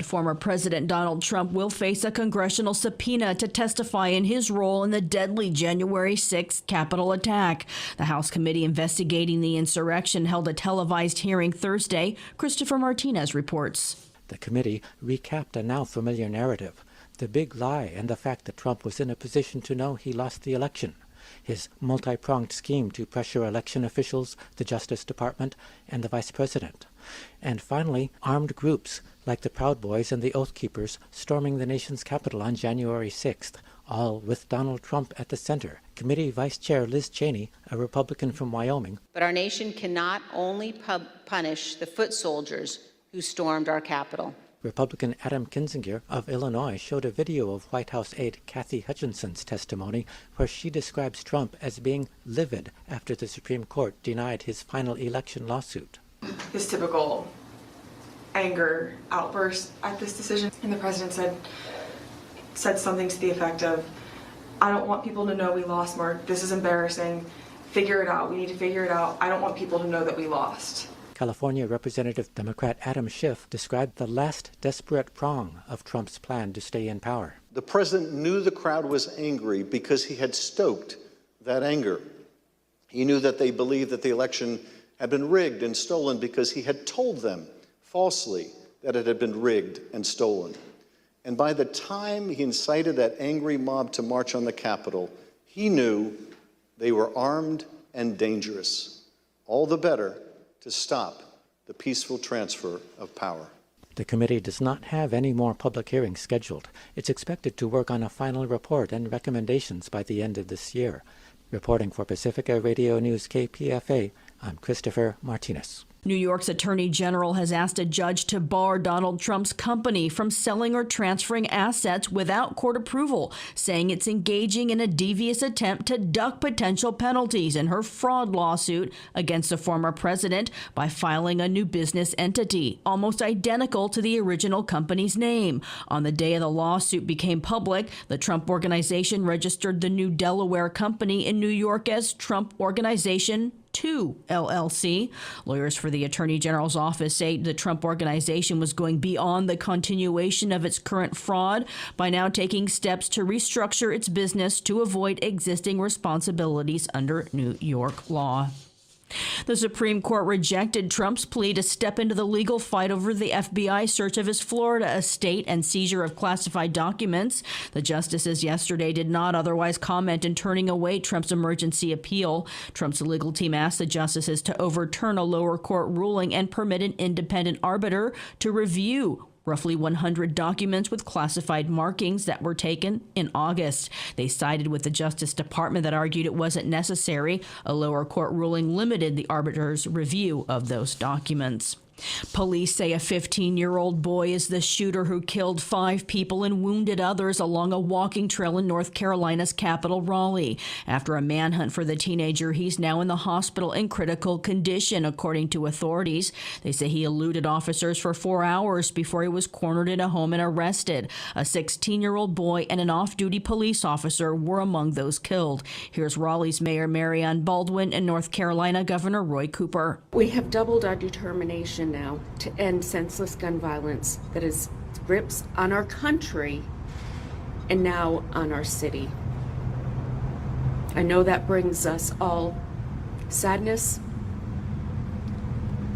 Former President Donald Trump will face a congressional subpoena to testify in his role in the deadly January 6th Capitol attack. The House committee investigating the insurrection held a televised hearing Thursday. Christopher Martinez reports. The committee recapped a now familiar narrative, the big lie and the fact that Trump was in a position to know he lost the election. His multi-pronged scheme to pressure election officials, the Justice Department, and the Vice President. And finally, armed groups like the Proud Boys and the Oath Keepers storming the nation's capital on January 6th, all with Donald Trump at the center. Committee Vice Chair Liz Cheney, a Republican from Wyoming. But our nation cannot only punish the foot soldiers who stormed our Capitol. Republican Adam Kinzinger of Illinois showed a video of White House aide Kathy Hutchinson's testimony where she describes Trump as being livid after the Supreme Court denied his final election lawsuit. His typical anger outburst at this decision, and the president said something to the effect of, "I don't want people to know we lost, Mark. This is embarrassing. Figure it out. We need to figure it out. I don't want people to know that we lost." California Representative Democrat Adam Schiff described the last desperate prong of Trump's plan to stay in power. The president knew the crowd was angry because he had stoked that anger. He knew that they believed that the election had been rigged and stolen because he had told them falsely that it had been rigged and stolen. And by the time he incited that angry mob to march on the Capitol, he knew they were armed and dangerous. All the better to stop the peaceful transfer of power. The committee does not have any more public hearings scheduled. It's expected to work on a final report and recommendations by the end of this year. Reporting for Pacifica Radio News KPFA, I'm Christopher Martinez. New York's Attorney General has asked a judge to bar Donald Trump's company from selling or transferring assets without court approval, saying it's engaging in a devious attempt to duck potential penalties in her fraud lawsuit against the former president by filing a new business entity, almost identical to the original company's name. On the day the lawsuit became public, the Trump Organization registered the new Delaware company in New York as Trump Organization 2 LLC. Lawyers for the Attorney General's office say the Trump Organization was going beyond the continuation of its current fraud by now taking steps to restructure its business to avoid existing responsibilities under New York law. The Supreme Court rejected Trump's plea to step into the legal fight over the FBI search of his Florida estate and seizure of classified documents. The justices yesterday did not otherwise comment in turning away Trump's emergency appeal. Trump's legal team asked the justices to overturn a lower court ruling and permit an independent arbiter to review roughly 100 documents with classified markings that were taken in August. They sided with the Justice Department that argued it wasn't necessary. A lower court ruling limited the arbiter's review of those documents. Police say a 15-year-old boy is the shooter who killed 5 people and wounded others along a walking trail in North Carolina's capital, Raleigh. After a manhunt for the teenager, he's now in the hospital in critical condition, according to authorities. They say he eluded officers for 4 hours before he was cornered in a home and arrested. A 16-year-old boy and an off-duty police officer were among those killed. Here's Raleigh's Mayor Marianne Baldwin and North Carolina Governor Roy Cooper. We have doubled our determination now to end senseless gun violence that is grips on our country and now on our city. I know that brings us all sadness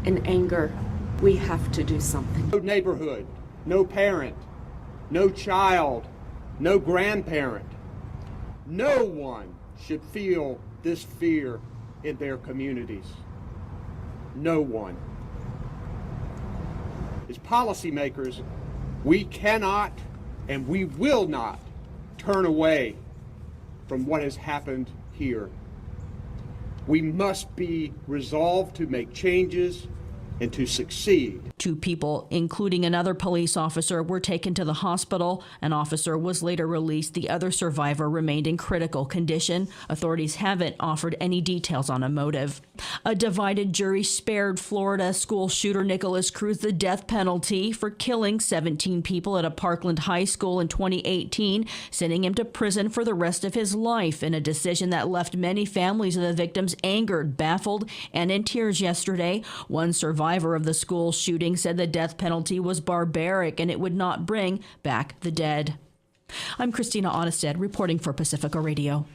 and anger. We have to do something. No neighborhood, no parent, no child, no grandparent. No one should feel this fear in their communities. No one. As policymakers, we cannot and we will not turn away from what has happened here. We must be resolved to make changes and to succeed. 2 people, including another police officer, were taken to the hospital. An officer was later released. The other survivor remained in critical condition. Authorities haven't offered any details on a motive. A divided jury spared Florida school shooter Nicholas Cruz the death penalty for killing 17 people at a Parkland high school in 2018, sending him to prison for the rest of his life in a decision that left many families of the victims angered, baffled, and in tears yesterday. One survivor survivor of the school shooting said the death penalty was barbaric and it would not bring back the dead. I'm Christina Onnested reporting for Pacifica Radio.